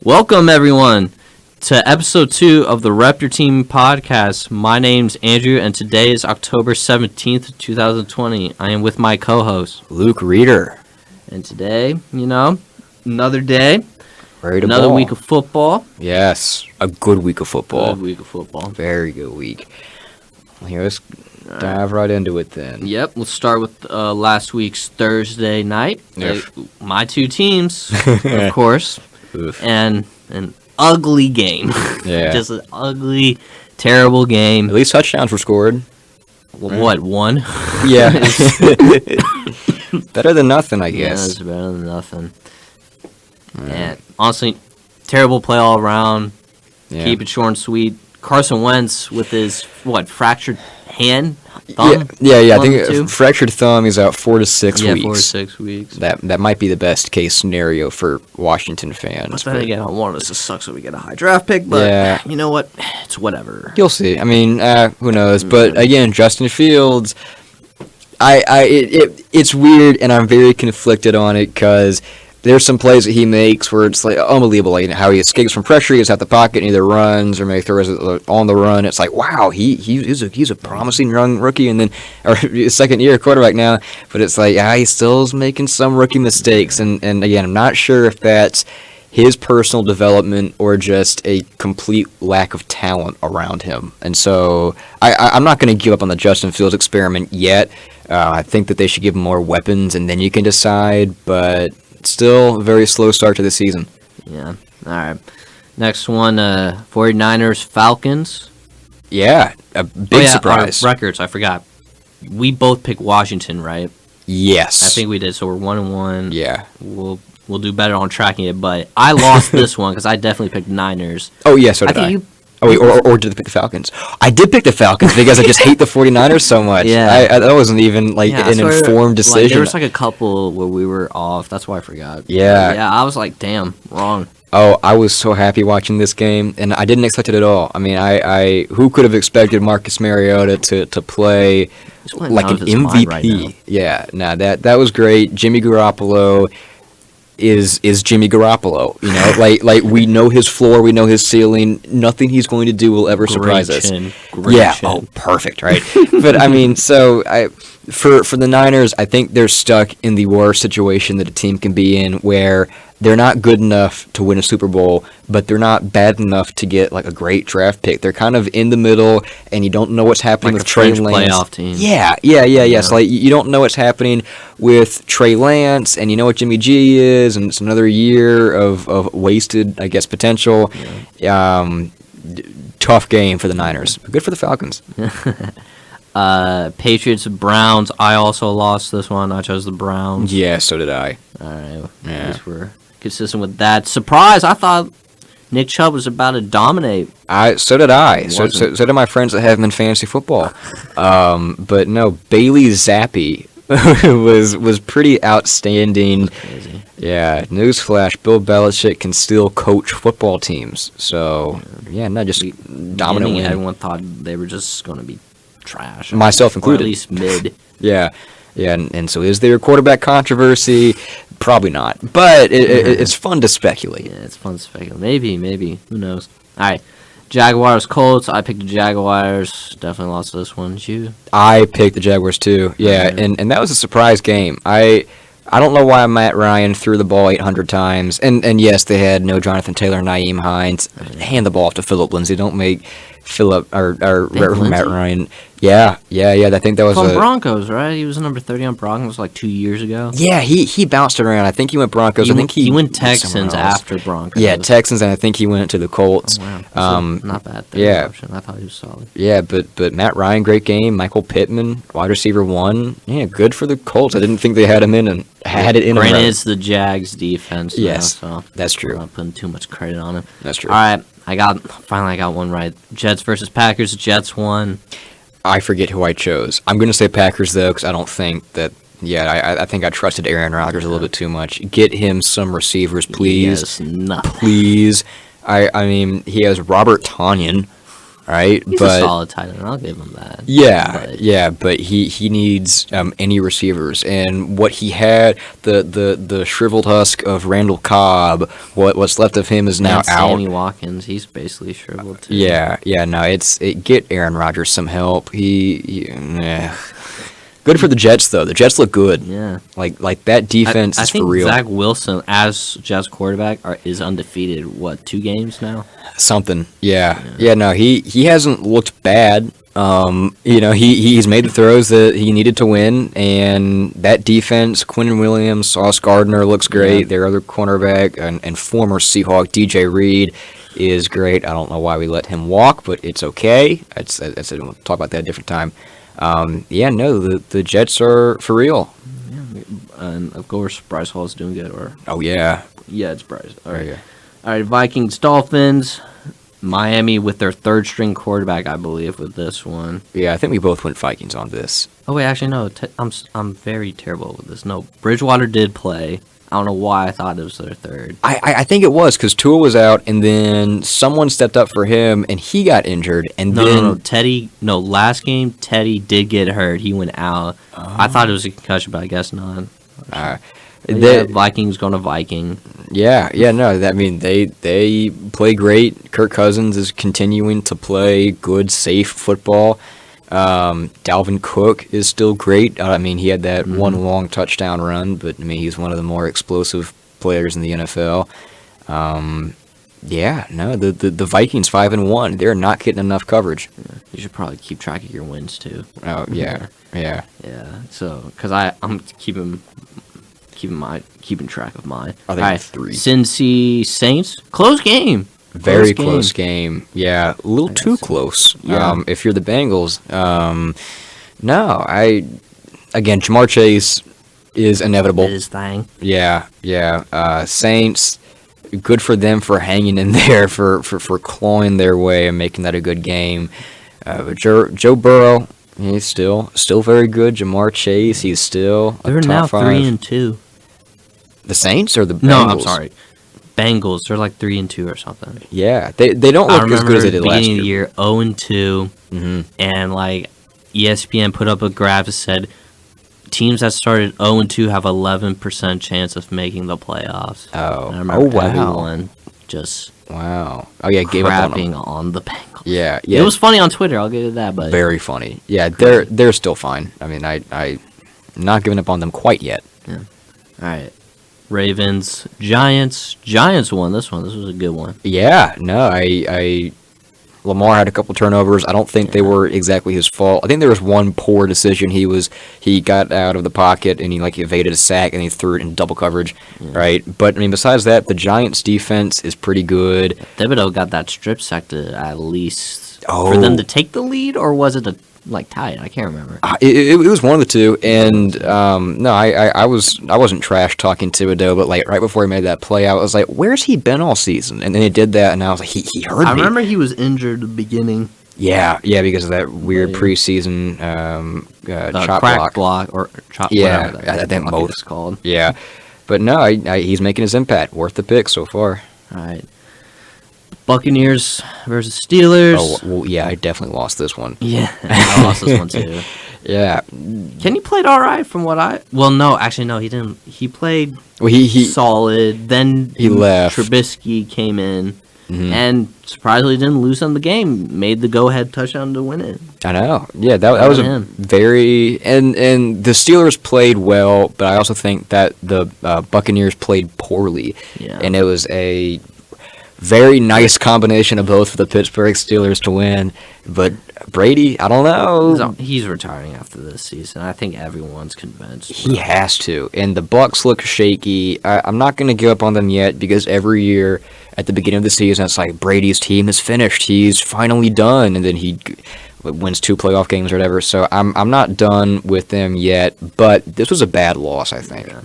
Welcome, everyone, to episode 2 of the Rep Your Team podcast. My name's Andrew, and today is October 17th, 2020. I am with my co-host, Luke Reeder. And today, another day, Another week of football. Yes, a good week of football. Good week of football. Very good week. Well, here, let's dive right into it then. Yep, we'll start with last week's Thursday night. Yep. My two teams, of course. Oof. And an ugly game. Yeah. Just an ugly, terrible game. At least touchdowns were scored. Well, what, one? Yeah. Better than nothing, I guess. Yeah, it's better than nothing. And honestly, terrible play all around. Yeah. Keep it short and sweet. Carson Wentz with his, fractured hand? Thumb? Yeah. I One, think two? fractured thumb is out 4 to 6 weeks. 4 to 6 weeks. That might be the best case scenario for Washington fans. But then again, I want us to suck so we get a high draft pick, but Yeah. you know what? It's whatever. You'll see. I mean, who knows? But again, Justin Fields, it's weird, and I'm very conflicted on it because there's some plays that he makes where it's like unbelievable, like how he escapes from pressure, he gets out the pocket, and either runs or maybe throws it on the run. It's like, wow, he's a promising young rookie, and then or second year quarterback now, but it's like, he still is making some rookie mistakes, and again, I'm not sure if that's his personal development or just a complete lack of talent around him. And so I'm not going to give up on the Justin Fields experiment yet. I think that they should give him more weapons, and then you can decide, but still a very slow start to the season. Yeah. All right. Next one, 49ers, Falcons. Yeah, a big surprise. Records, I forgot. We both picked Washington, right? Yes. I think we did, so we're 1-1. Yeah. We'll do better on tracking it, but I lost this one because I definitely picked Niners. Oh, yeah, so did I. Or did I pick the Falcons? I did pick the Falcons because I just hate the 49ers so much. Yeah. That wasn't even an informed decision. There was a couple where we were off. That's why I forgot. Yeah. Yeah, I was like, damn, wrong. Oh, I was so happy watching this game, and I didn't expect it at all. I mean, who could have expected Marcus Mariota to play like an MVP? Right, yeah, that was great. Jimmy Garoppolo is Jimmy Garoppolo, like we know his floor, we know his ceiling. Nothing he's going to do will ever surprise us. Great chin. Oh, perfect, right? But I mean, so for the Niners, I think they're stuck in the worst situation that a team can be in, where they're not good enough to win a Super Bowl, but they're not bad enough to get like a great draft pick. They're kind of in the middle, and you don't know what's happening with Trey Lance. Playoff team. Yeah. So like you don't know what's happening with Trey Lance, and you know what Jimmy G is, and it's another year of wasted, I guess, potential. Yeah. Tough game for the Niners. Good for the Falcons. Patriots, Browns. I also lost this one. I chose the Browns. Yeah, so did I. All right. Yeah. At least we're consistent with that. Surprise! I thought Nick Chubb was about to dominate. So did I. So did my friends that have him in fantasy football. But no, Bailey Zappi was pretty outstanding. Crazy. Yeah, newsflash: Bill Belichick can still coach football teams. So just dominant win. Everyone thought they were just going to be trash. Myself included. Or at least mid. Yeah, and so is there a quarterback controversy? Probably not. But it's fun to speculate. Yeah, it's fun to speculate. Maybe. Who knows? All right. Jaguars, Colts. I picked the Jaguars. Definitely lost this one. Did you? I picked the Jaguars too. Yeah, and that was a surprise game. I don't know why Matt Ryan threw the ball 800 times. And yes, they had no Jonathan Taylor, Nyheim Hines. Hand the ball off to Phillip Lindsay. Don't make Phillip or Matt Ryan. Yeah. I think that was from Broncos, right? He was number 30 on Broncos like 2 years ago. Yeah, he bounced around. I think he went Broncos. I think he went Texans after Broncos. Yeah, Texans, and I think he went to the Colts. Oh, wow. Not bad. Yeah. Option. I thought he was solid. Yeah, but Matt Ryan, great game. Michael Pittman, wide receiver 1. Yeah, good for the Colts. I didn't think they had him in and had it in. Granted, it's the Jags defense. Yes, now, so that's true. I'm not putting too much credit on it. That's true. All right, I got one right. Jets versus Packers. Jets won. I forget who I chose. I'm going to say Packers, though, because I don't think that... Yeah, I think I trusted Aaron Rodgers a little bit too much. Get him some receivers, please. Yes, nothing. Please. I mean, he has Robert Tonyan, right? He's a solid tight end. I'll give him that. But he needs any receivers, and what he had, the shriveled husk of Randall Cobb, what's left of him is now out. Sammy Watkins, he's basically shriveled too. No, get Aaron Rodgers some help. Good for the Jets though. The Jets look good. Yeah, like that defense is for real. I think Zach Wilson as Jets quarterback is undefeated. What, 2 games now? Something. Yeah. No, he hasn't looked bad. He's made the throws that he needed to win, and that defense, Quinnen Williams, Sauce Gardner looks great. Yeah. Their other cornerback and former Seahawk DJ Reed is great. I don't know why we let him walk, but it's okay. We'll talk about that a different time. The Jets are for real. Yeah, and of course Bryce Hall's doing good. It's Bryce. All right, all right. Vikings, Dolphins, Miami with their 3rd string quarterback, I believe, with this one. Yeah, I think we both went Vikings on this. Oh wait, actually no. I'm very terrible with this. No, Bridgewater did play. I don't know why I thought it was their 3rd. I think it was because Tua was out, and then someone stepped up for him, and he got injured. And No, Teddy. No, last game Teddy did get hurt. He went out. I thought it was a concussion, but I guess not. Vikings going to Viking. They play great. Kirk Cousins is continuing to play good, safe football. Dalvin Cook is still great. He had that one long touchdown run, but he's one of the more explosive players in the NFL. The Vikings 5-1. They're not getting enough coverage. You should probably keep track of your wins too. Oh yeah. So, because I'm keeping track of mine. I think 3. Cincy Saints, close game. Very close game. Yeah, a little too close. Yeah. If you're the Bengals. Again, Jamar Chase is inevitable. His thing. Yeah. Saints, good for them for hanging in there, for clawing their way and making that a good game. Joe Burrow, he's still very good. Jamar Chase, he's still They're now 3-2. The Saints or the Bengals? No, I'm sorry. Bengals, they're like 3-2 or something. Yeah, they don't look as good as they did last year. Beginning of the year, 0-2, and like ESPN put up a graph that said teams that started 0-2 have 11% chance of making the playoffs. Oh, and I remember wow! Everyone just wow. Oh yeah, gave up on the Bengals. Yeah. It was funny on Twitter. I'll give it that, but very funny. Yeah, they're still fine. I'm not giving up on them quite yet. Yeah. All right. Ravens, Giants. Giants won this one. This was a good one. Yeah, no, Lamar had a couple turnovers. I don't think they were exactly his fault. I think there was one poor decision. He got out of the pocket and he evaded a sack and he threw it in double coverage, right? But besides that, the Giants' defense is pretty good. Thibodeau got that strip sack to at least for them to take the lead, or was it tie it? I can't remember. It was one of the two, and I wasn't trash talking Thibodeau, but right before he made that play, I was like, "Where's he been all season?" And then he did that, and I was like, "He heard me." I remember he was injured at the beginning. Yeah, because of that weird preseason chop block or chop. Yeah, I think both it's called. Yeah, but no, he's making his impact. Worth the pick so far. All right. Buccaneers versus Steelers. Oh, well, yeah, I definitely lost this one. Yeah, I lost this one too. Yeah. Kenny played all right from what I... Well, no, actually, no, he didn't. He played solid. Then he left. Trubisky came in and surprisingly didn't lose on the game. Made the go-ahead touchdown to win it. I know. Yeah, that was a very... And the Steelers played well, but I also think that the Buccaneers played poorly. Yeah. And it was a very nice combination of both for the Pittsburgh Steelers to win. But Brady, I don't know. He's retiring after this season. I think everyone's convinced. He has to. And the Bucs look shaky. I'm not going to give up on them yet because every year at the beginning of the season, it's like Brady's team is finished. He's finally done. And then he wins 2 playoff games or whatever. So I'm not done with them yet. But this was a bad loss, I think. Yeah.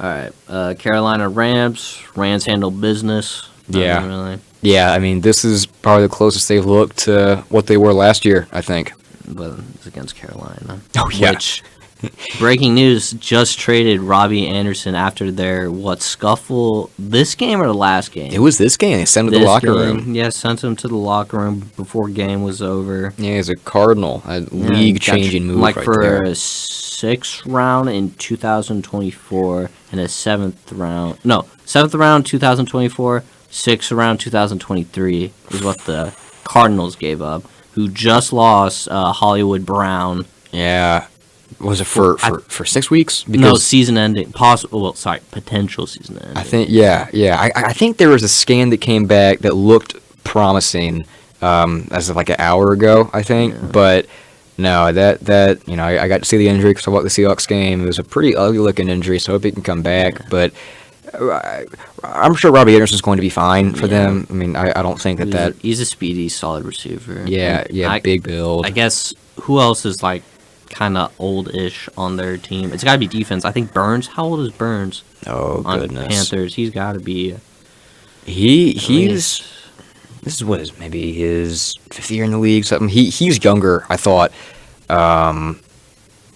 All right. Carolina Rams. Rams handle business. Yeah. Really. Yeah, I mean, this is probably the closest they've looked to what they were last year, I think. But it's against Carolina. Oh, yeah. Which Breaking news, just traded Robbie Anderson after their, scuffle, this game or the last game? It was this game. They sent him to the locker room. Yeah, sent him to the locker room before game was over. Yeah, he's a Cardinal. A league-changing move like right for there. a 6th round in 2024 and a 7th round. No, 7th round 2024, 6th round 2023 is what the Cardinals gave up, who just lost Hollywood Brown. Yeah. Was it for 6 weeks? Because no, season ending. Potential season ending. I think, I think there was a scan that came back that looked promising as of like an hour ago, I think. Yeah. But no, that I got to see the injury because I watched the Seahawks game. It was a pretty ugly-looking injury, so I hope he can come back. Yeah. But I'm sure Robbie Anderson's going to be fine for them. I mean, I don't think that... He's a speedy, solid receiver. Yeah, big build. I guess, who else is like kind of old-ish on their team? It's got to be defense. I think Burns. How old is Burns? Oh, on goodness. Panthers. He's got to be. He's. This is maybe his 5th year in the league. Something. He's younger, I thought.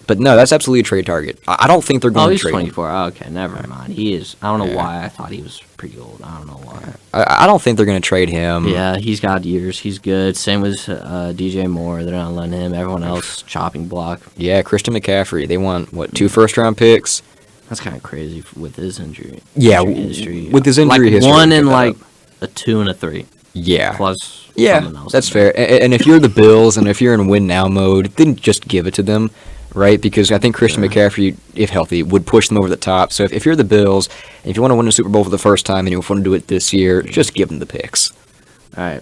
But no, that's absolutely a trade target. I don't think they're going to trade him. Oh, he's 24. Oh, okay, never mind. He is. I don't know why I thought he was pretty old. I don't know why. I don't think they're going to trade him. Yeah, he's got years. He's good. Same with DJ Moore. They're not letting him. Everyone else chopping block. Yeah, Christian McCaffrey. They want, 2 first-round picks? That's kind of crazy with his injury. Yeah, with his injury like history. 1 and like a 2 and a 3. Yeah. Plus something else. That's fair. And if you're the Bills and if you're in win now mode, then just give it to them. Right, because I think Christian McCaffrey, if healthy, would push them over the top. So if you're the Bills, and if you want to win a Super Bowl for the first time and you want to do it this year, just give them the picks. All right.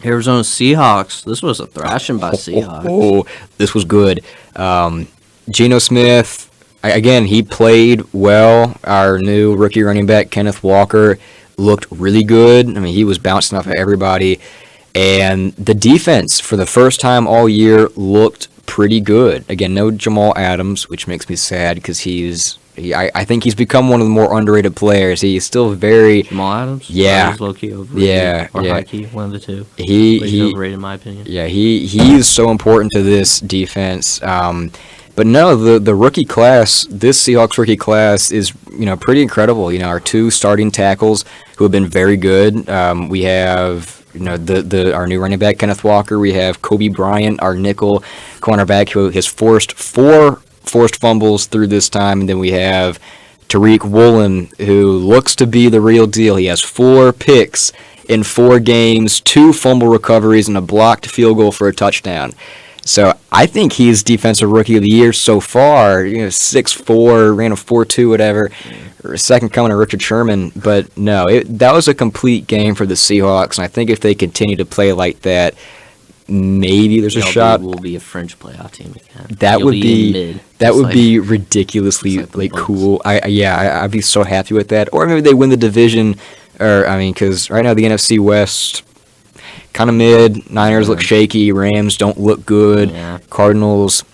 Arizona Seahawks. This was a thrashing by Seahawks. Oh, this was good. Geno Smith, again, he played well. Our new rookie running back, Kenneth Walker, looked really good. I mean, he was bouncing off of everybody. And the defense, for the first time all year, looked pretty good. Again, no Jamal Adams, which makes me sad because I think he's become one of the more underrated players. He's still very... Jamal Adams? Yeah. He's low-key overrated. Yeah. Or high-key, one of the two. He's overrated in my opinion. Yeah, he's so important to this defense. But no, the rookie class, this Seahawks rookie class is, pretty incredible. Our 2 starting tackles who have been very good. We have... our new running back, Kenneth Walker. We have Kobe Bryant, our nickel cornerback, who has forced 4 forced fumbles through this time. And then we have Tariq Woolen, who looks to be the real deal. He has 4 picks in 4 games, 2 fumble recoveries, and a blocked field goal for a touchdown. So I think he's Defensive Rookie of the Year so far. 6'4", ran a 4.2, whatever. Second coming of Richard Sherman. But no, that was a complete game for the Seahawks. And I think if they continue to play like that, maybe there's a shot. We'll be a French playoff team again. That would be ridiculously cool. I'd be so happy with that. Or maybe they win the division. Because right now the NFC West, kind of mid. Niners look shaky. Rams don't look good. Yeah. Cardinals,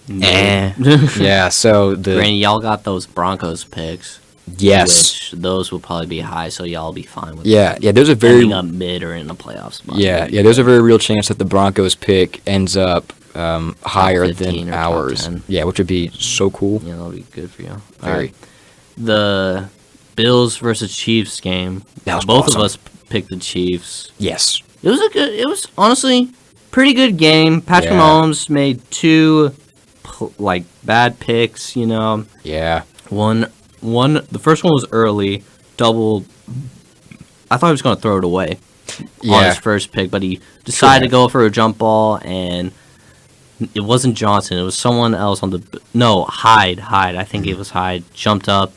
yeah, so Granny, y'all got those Broncos picks. Yes. Which those will probably be high, so y'all will be fine with that. Yeah, there's a very... ending up mid or in a playoff spot. Yeah, there's a very real chance that the Broncos pick ends up higher than ours. Yeah, which would be so cool. Yeah, that'll be good for you. Very. All right. The Bills versus Chiefs game. That was Both awesome. of us picked the Chiefs. Yes. It was honestly pretty good game. Patrick Mahomes made 2 bad picks, Yeah. The first one was early, double. I thought he was going to throw it away on his first pick, but he decided to go for a jump ball, and it wasn't Johnson. It was someone else on the... No, Hyde. I think it was Hyde. Jumped up,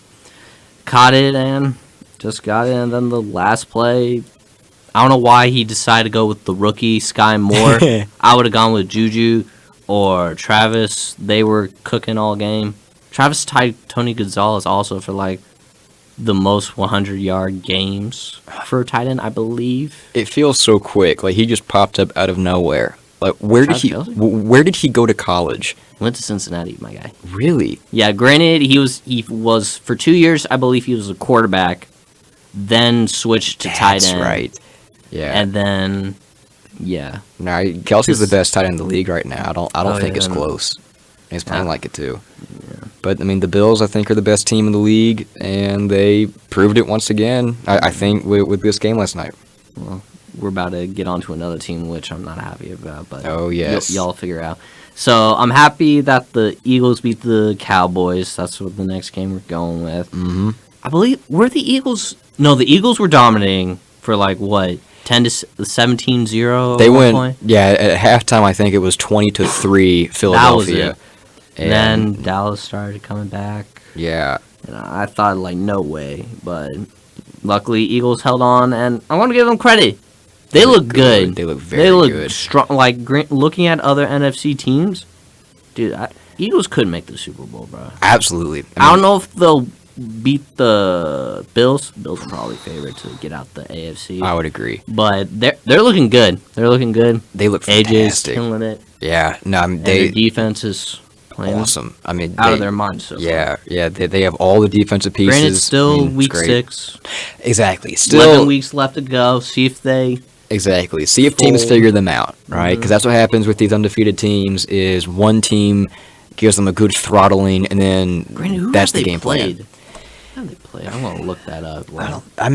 caught it, and just got it. And then the last play, I don't know why he decided to go with the rookie, Sky Moore. I would have gone with Juju or Travis. They were cooking all game. Travis tied Tony Gonzalez also for the most 100-yard games for a tight end, I believe. It feels so quick. He just popped up out of nowhere. Where did he go to college? Went to Cincinnati, my guy. Really? Yeah. Granted, he was for 2 years. I believe he was a quarterback, then switched to tight end. That's right. Yeah. And then, No, Kelsey's the best tight end in the league right now. I don't think it's close. He's playing like it, too. Yeah. But, I mean, the Bills, I think, are the best team in the league, and they proved it once again, I think, with this game last night. Well, we're about to get on to another team, which I'm not happy about, but oh, yes. y'all figure out. So I'm happy that the Eagles beat the Cowboys. That's what the next game we're going with. Mm-hmm. I believe, were the Eagles... No, the Eagles were dominating for, 10 to 17-0. They went, point. Yeah, at halftime, I think it was 20-3 Philadelphia. That was it. And then Dallas started coming back. Yeah. And I thought, no way. But luckily, Eagles held on, and I want to give them credit. They look good. They look very good. They look strong. Looking at other NFC teams, dude, Eagles could make the Super Bowl, bro. Absolutely. I don't know if they'll beat the Bills. Bills are probably favored to get out the AFC. I would agree. But they're looking good. They're looking good. They look fantastic. AJ's killing it. Yeah. No, I mean, their defense is playing awesome. I mean, out of their minds. So yeah, far. Yeah. They have all the defensive pieces. Granted, still week 6. Exactly. Still 11 weeks left to go. See if they. Exactly. See if teams figure them out, right? Because that's what happens with these undefeated teams. Is one team gives them a good throttling, and then that's the game plan. How do they play? I'm gonna look that up. Wow. I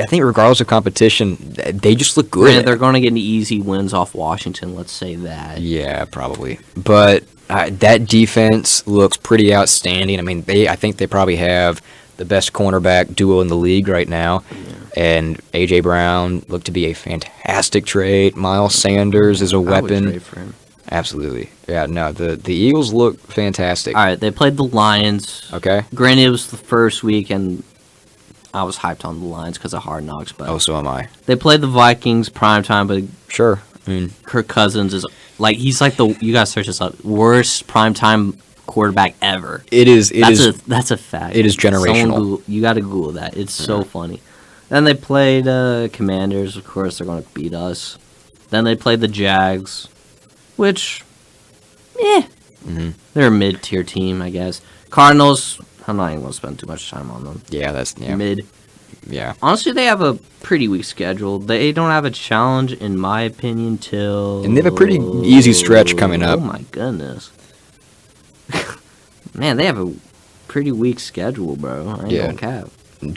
think regardless of competition, they just look good. Granted, they're gonna get easy wins off Washington. Let's say that. Yeah, probably. But that defense looks pretty outstanding. I mean, I think they probably have the best cornerback duo in the league right now. Yeah. And A.J. Brown looked to be a fantastic trade. Miles Sanders is a weapon. I would trade for him. Absolutely. Yeah, no, the Eagles look fantastic. All right, they played the Lions. Okay. Granted, it was the first week, and I was hyped on the Lions because of Hard Knocks. But so am I. They played the Vikings primetime, but sure. I mean, Kirk Cousins is he's you guys search this up, worst primetime quarterback ever. It is. That's a fact. It is generational. You got to Google that. It's so funny. Then they played Commanders. Of course, they're going to beat us. Then they played the Jags, which, they're a mid-tier team, I guess. Cardinals, I'm not even going to spend too much time on them. Yeah, that's mid. Yeah. Honestly, they have a pretty weak schedule. They don't have a challenge, in my opinion, till... And they have a pretty easy stretch coming up. Oh, my goodness. Man, they have a pretty weak schedule, bro. I ain't gonna cap.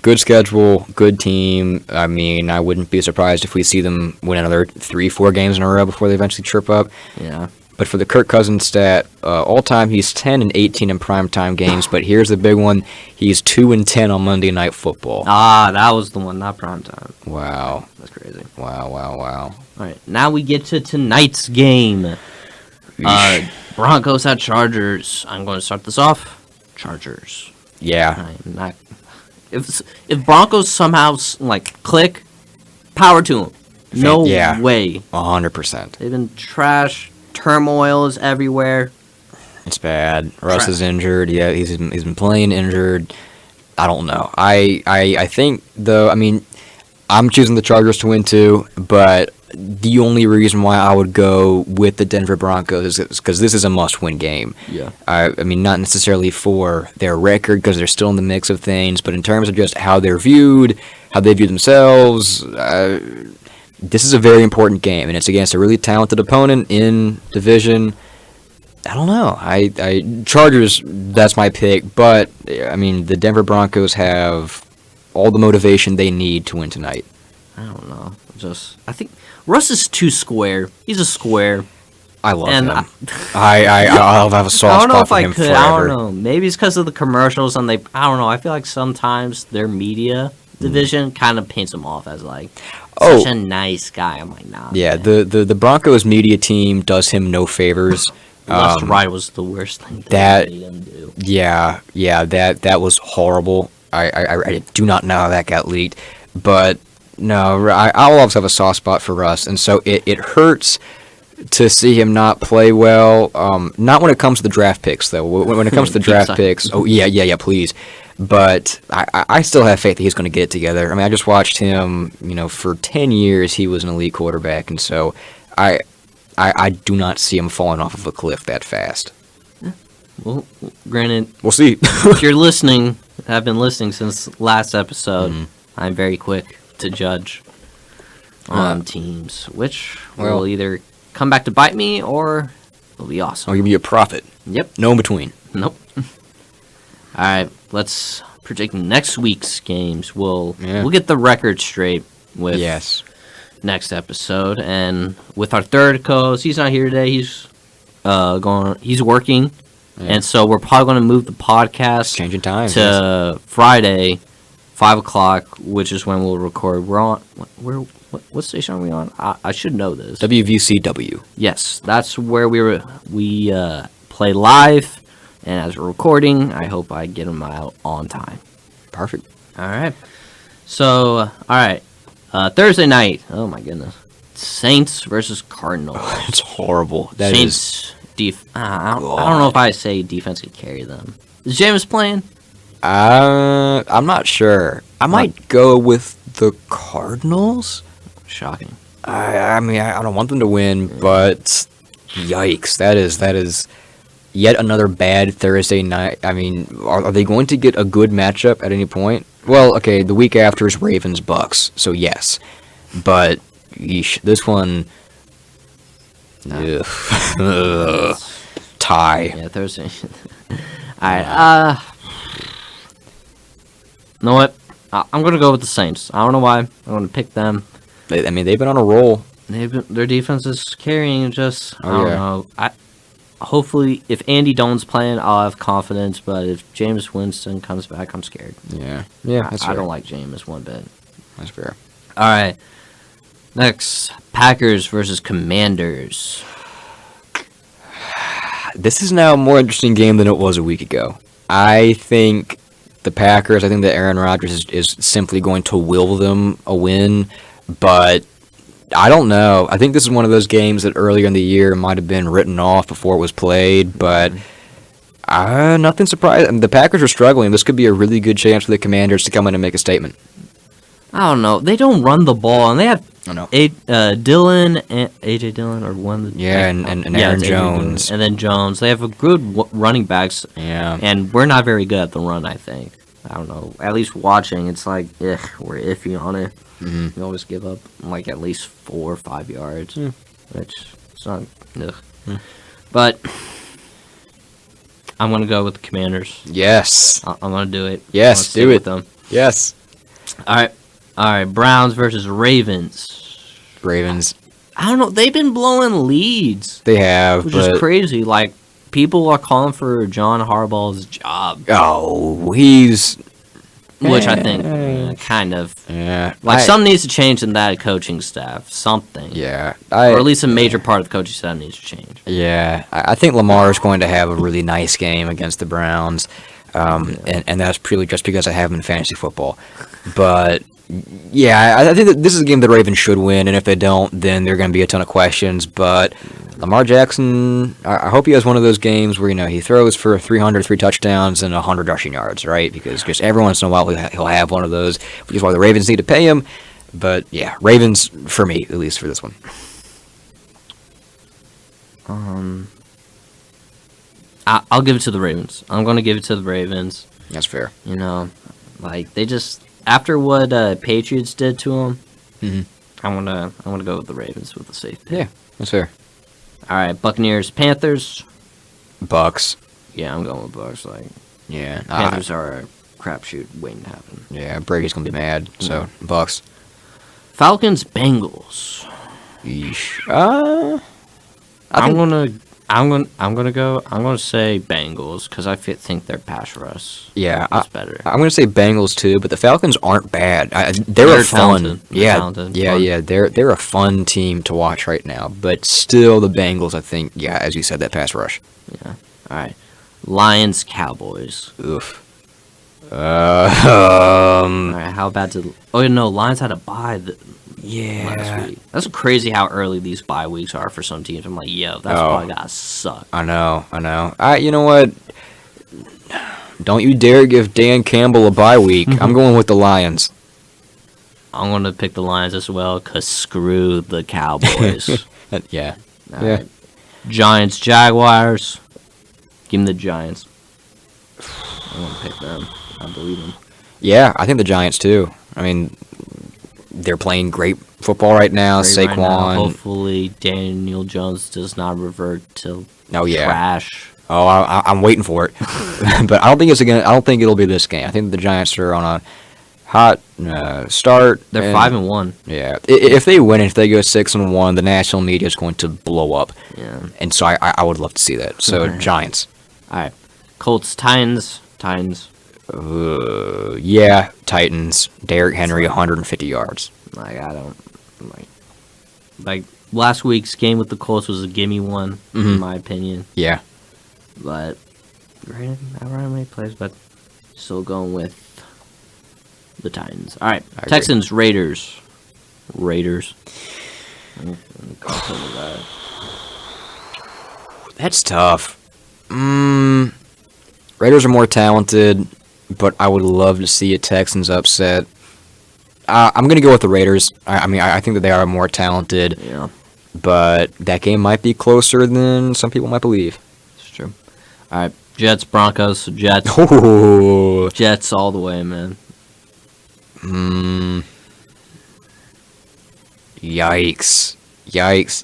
Good schedule, good team. I mean, I wouldn't be surprised if we see them win another 3-4 games in a row before they eventually trip up. Yeah. But for the Kirk Cousins stat, all time he's 10-18 in primetime games. But here's the big one: he's 2-10 on Monday Night Football. Ah, that was the one, not primetime. Wow, that's crazy. Wow. All right, now we get to tonight's game. Broncos at Chargers. I'm going to start this off. Chargers. Yeah. I'm not. If Broncos somehow click, power to them. No way. 100%. They've been trash. Turmoil is everywhere. It's bad. Russ is injured. Yeah, he's been playing injured. I don't know. I think though. I mean, I'm choosing the Chargers to win too, but the only reason why I would go with the Denver Broncos is because this is a must-win game. Yeah. I mean, not necessarily for their record because they're still in the mix of things, but in terms of just how they're viewed, how they view themselves, this is a very important game, and it's against a really talented opponent in division. I don't know. Chargers, that's my pick, but I mean, the Denver Broncos have all the motivation they need to win tonight. I don't know. I think Russ is too square. He's a square. I love him. I'll have a soft spot for him forever. I don't know. Maybe it's because of the commercials, and I don't know. I feel like sometimes their media division kind of paints him off as such a nice guy. I'm like, nah. Yeah, the Broncos media team does him no favors. Left Right was the worst thing that made him do. Yeah, that was horrible. I do not know how that got leaked, but no, I'll always have a soft spot for Russ, and so it hurts to see him not play well. Not when it comes to the draft picks, though. When it comes to the draft picks, please. But I still have faith that he's going to get it together. I mean, I just watched him. For 10 years he was an elite quarterback, and so I do not see him falling off of a cliff that fast. Well, granted, we'll see. If you're listening, I've been listening since last episode. I'm very quick to judge on teams, which will either come back to bite me or It'll be awesome. I'll give you a profit. Yep. No in between. Nope. All right, let's predict next week's games. We'll get the record straight with next episode, and with our third co-host, he's not here today. He's working, and so we're probably going to move the podcast changing time to Friday, 5:00, which is when we'll record. We're on what station are we on? I should know this. WVCW. Yes, that's where we play live, and as we're recording, I hope I get them out on time. Perfect. All right. So, all right. Thursday night. Oh my goodness. Saints versus Cardinals. It's horrible. Saints I don't know if I say defense could carry them. Is Jameis playing? I'm not sure. I might go with the Cardinals. Shocking. I mean, I don't want them to win, but yikes! That is yet another bad Thursday night. I mean, are they going to get a good matchup at any point? Well, okay, the week after is Ravens Bucks, so yes, but yeesh, this one, tie. Yeah, Thursday. All right. You know what? I'm gonna go with the Saints. I don't know why. I'm gonna pick them. They've been on a roll. Their defense is carrying. Just I don't know. Hopefully, if Andy Dalton's playing, I'll have confidence. But if Jameis Winston comes back, I'm scared. Yeah. That's I don't like Jameis one bit. That's fair. All right. Next, Packers versus Commanders. This is now a more interesting game than it was a week ago. I think the Packers, I think that Aaron Rodgers is simply going to will them a win, but I don't know. I think this is one of those games that earlier in the year might have been written off before it was played, but nothing surprising. The Packers are struggling. This could be a really good chance for the Commanders to come in and make a statement. I don't know. They don't run the ball, and they have Dillon and AJ Dillon or one. And Aaron Jones, and then Jones. They have a good running backs. Yeah, and we're not very good at the run. I think. I don't know. At least watching, it's like we're iffy on it. Mm-hmm. We always give up like at least 4 or 5 yards, which it's not. But I'm gonna go with the Commanders. Yes, I'm gonna do it. Yes, do it with them. Yes. All right. Browns versus Ravens. I don't know. They've been blowing leads. They have, which is crazy. Like people are calling for John Harbaugh's job. Oh, he's. Which I think kind of. Yeah. Something needs to change in that coaching staff. Something. Yeah. Or at least a major part of the coaching staff needs to change. Yeah. I think Lamar is going to have a really nice game against the Browns. And that's purely just because I have him in fantasy football. But, yeah, I think that this is a game the Ravens should win. And if they don't, then there are going to be a ton of questions. But Lamar Jackson, I hope he has one of those games where, he throws for 303 touchdowns and 100 rushing yards, right? Because just every once in a while he'll have one of those, which is why the Ravens need to pay him. But, yeah, Ravens for me, at least for this one. I'll give it to the Ravens. I'm going to give it to the Ravens. That's fair. They just after what Patriots did to them, mm-hmm. I'm gonna go with the Ravens with the safe pick. Yeah, that's fair. All right, Buccaneers, Panthers, Bucks. Yeah, I'm going with Bucks. Yeah, Panthers are a crapshoot waiting to happen. Yeah, Brady's gonna be mad. So Bucks. Falcons, Bengals. Yeesh. I'm gonna say Bengals because I think their pass rush. Yeah, is better. I'm gonna say Bengals too, but the Falcons aren't bad. They're a fun. Talented. Yeah. They're a fun team to watch right now. But still, the Bengals, I think, as you said, that pass rush. Yeah. All right. Lions, Cowboys. Oof. All right. How bad did? Oh no, Lions had a bye. Last week. That's crazy how early these bye weeks are for some teams. I'm like, that's probably gotta suck. I know. You know what? Don't you dare give Dan Campbell a bye week. I'm going with the Lions. I'm going to pick the Lions as well, because screw the Cowboys. Yeah. All right. Giants, Jaguars. Give them the Giants. I'm going to pick them. I believe them. Yeah, I think the Giants too. I mean, they're playing great football right now. Great Saquon. right now. Hopefully, Daniel Jones does not revert to trash. Oh, I'm waiting for it, but I don't think I don't think it'll be this game. I think the Giants are on a hot start. They're 5-1. Yeah, if they win, if they go 6-1, the national media is going to blow up. Yeah, and so I would love to see that. So Giants. All right, Colts, Titans. Yeah, Titans. Derrick Henry, 150 yards. Like I don't like last week's game with the Colts was a gimme one in my opinion. Yeah, but granted, I don't have many players, but still going with the Titans. All right, Texans, Raiders. That's tough. Raiders are more talented, but I would love to see a Texans upset. I'm going to go with the Raiders. I think that they are more talented. Yeah. But that game might be closer than some people might believe. It's true. All right, Jets, Broncos. Jets. Oh. Jets all the way, man. Yikes.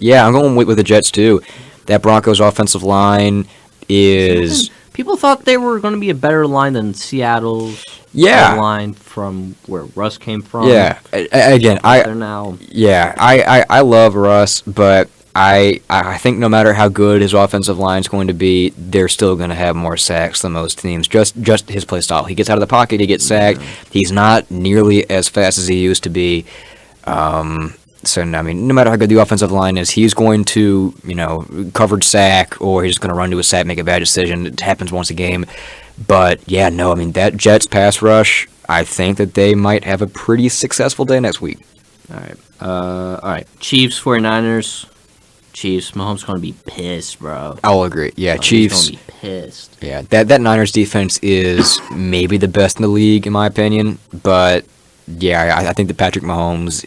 Yeah, I'm going with the Jets, too. That Broncos offensive line is... People thought they were going to be a better line than Seattle's line from where Russ came from. Yeah, again, they're now. Yeah, I love Russ, but I think no matter how good his offensive line is going to be, they're still going to have more sacks than most teams. Just his play style. He gets out of the pocket, he gets sacked. He's not nearly as fast as he used to be. So, I mean, no matter how good the offensive line is, he's going to, covered sack, or he's just going to run to a sack, make a bad decision. It happens once a game. But, yeah, no, I mean, that Jets pass rush, I think that they might have a pretty successful day next week. All right. Chiefs, 49ers. Chiefs. Mahomes going to be pissed, bro. I'll agree. Yeah, Chiefs. He's going to be pissed. Yeah, that Niners defense is maybe the best in the league, in my opinion. But, yeah, I think that Patrick Mahomes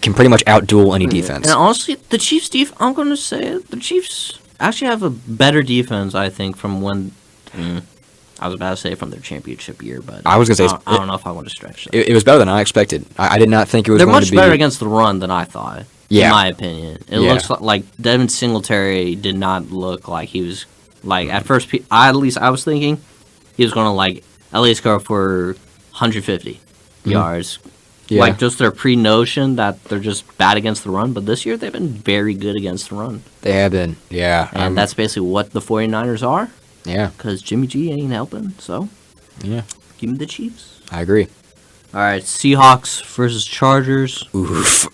can pretty much outduel any defense. And honestly, the Chiefs' I'm going to say it, the Chiefs actually have a better defense, I think, from when... I was about to say from their championship year, but I was going to say... I don't know if I want to stretch that. It was better than I expected. I did not think it was They're going to be... They're much better against the run than I thought, in my opinion. It looks like Devin Singletary did not look like he was... Like, at first, at least I was thinking he was going to, like, at least go for 150 yards. Yeah. Like, just their pre-notion that they're just bad against the run. But this year, they've been very good against the run. They have been, yeah. And that's basically what the 49ers are. Yeah. Because Jimmy G ain't helping, so... Yeah. Give me the Chiefs. I agree. All right, Seahawks versus Chargers. Oof.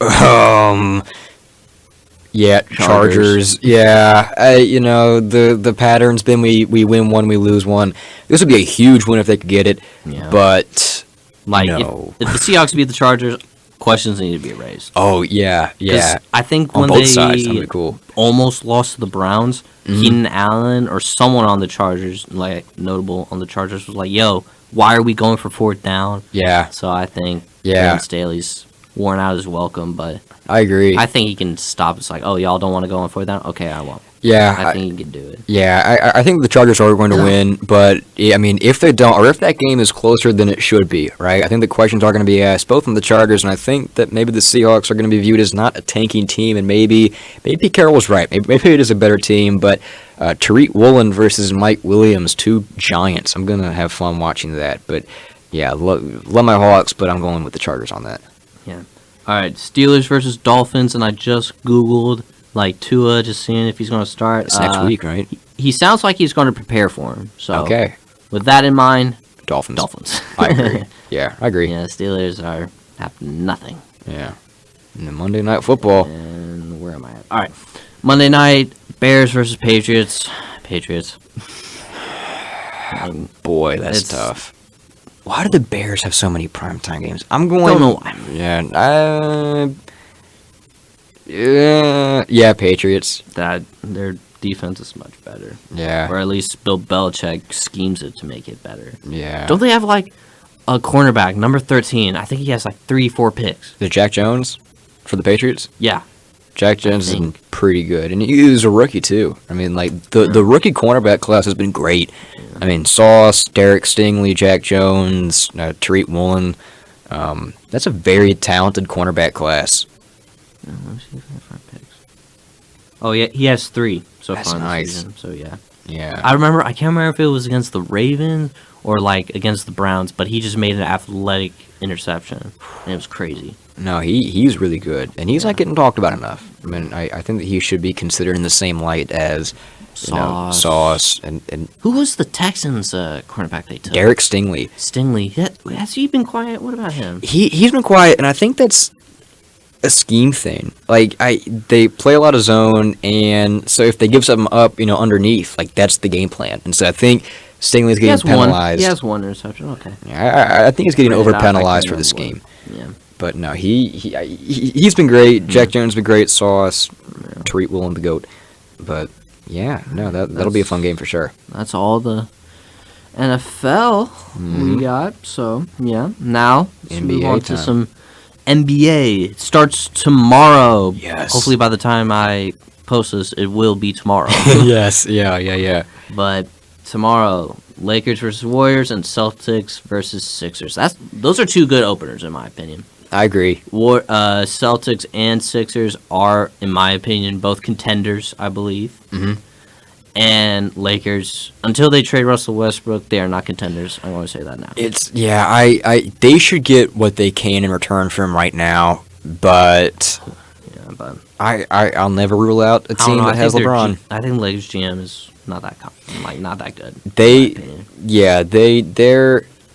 Yeah, Chargers. Yeah, the pattern's been we win one, we lose one. This would be a huge win if they could get it. Yeah. But... Like, if the Seahawks beat the Chargers, questions need to be raised. Oh, yeah. I think on when both they sides, that'd be cool. Almost lost to the Browns, Keenan Allen or someone on the Chargers, like, notable on the Chargers, was like, yo, why are we going for fourth down? Yeah. So I think Brandon Staley's worn out his welcome, but... I agree. I think he can stop. It's like, oh, y'all don't want to go on fourth down? Okay, I won't. Yeah, I think he can do it. Yeah, I think the Chargers are going to win, but I mean, if they don't, or if that game is closer than it should be, right? I think the questions are going to be asked both from the Chargers, and I think that maybe the Seahawks are going to be viewed as not a tanking team, and maybe Pete Carroll was right. Maybe it is a better team, but Tariq Woolen versus Mike Williams, two giants. I'm going to have fun watching that, but yeah, love my Hawks, but I'm going with the Chargers on that. Yeah. All right, Steelers versus Dolphins, and I just Googled. Like Tua, just seeing if he's going to start. It's next week, right? He sounds like he's going to prepare for him. So, okay. With that in mind, Dolphins. I agree. Yeah, I agree. Yeah, Steelers have nothing. Yeah. And then Monday Night Football. And where am I at? All right. Monday night, Bears versus Patriots. Patriots. Boy, that's tough. Why do the Bears have so many primetime games? I'm going... Don't know why. Yeah, Patriots. Their defense is much better. Yeah. Or at least Bill Belichick schemes it to make it better. Yeah. Don't they have, like, a cornerback, number 13? I think he has, like, 3-4 picks. The Jack Jones for the Patriots? Yeah. Jack Jones is pretty good. And he was a rookie, too. I mean, like, the rookie cornerback class has been great. Yeah. I mean, Sauce, Derek Stingley, Jack Jones, Tariq Woolen. That's a very talented cornerback class. Let me see if I find picks. Oh yeah, he has 3 so That's far nice. this season. So yeah. Yeah. I can't remember if it was against the Ravens or like against the Browns, but he just made an athletic interception, and it was crazy. No, he's really good, and he's not getting talked about enough. I mean, I think that he should be considered in the same light as Sauce and who was the Texans cornerback they took? Derek Stingley. Stingley. Has he been quiet? What about him? He's been quiet, and I think that's a scheme thing. Like they play a lot of zone, and so if they give something up, underneath, like that's the game plan. And so I think Stingley's getting penalized. He has 1 interception. Okay. Yeah, I think he's getting over penalized for the scheme. Yeah. But no, he's been great. Jack Jones been great. Sauce, Tariq Woolen the GOAT. But yeah, no, that'll be a fun game for sure. That's all the NFL we got. So yeah, now let's move on to some NBA. It starts tomorrow. Yes. Hopefully by the time I post this, it will be tomorrow. Yes. Yeah. But tomorrow, Lakers versus Warriors and Celtics versus Sixers. Those are 2 good openers in my opinion. I agree. Celtics and Sixers are, in my opinion, both contenders, I believe. Mm-hmm. And Lakers, until they trade Russell Westbrook, they are not contenders. I want to say that now. They should get what they can in return for him right now, but I'll never rule out a team that has LeBron. I think Lakers GM is not that good.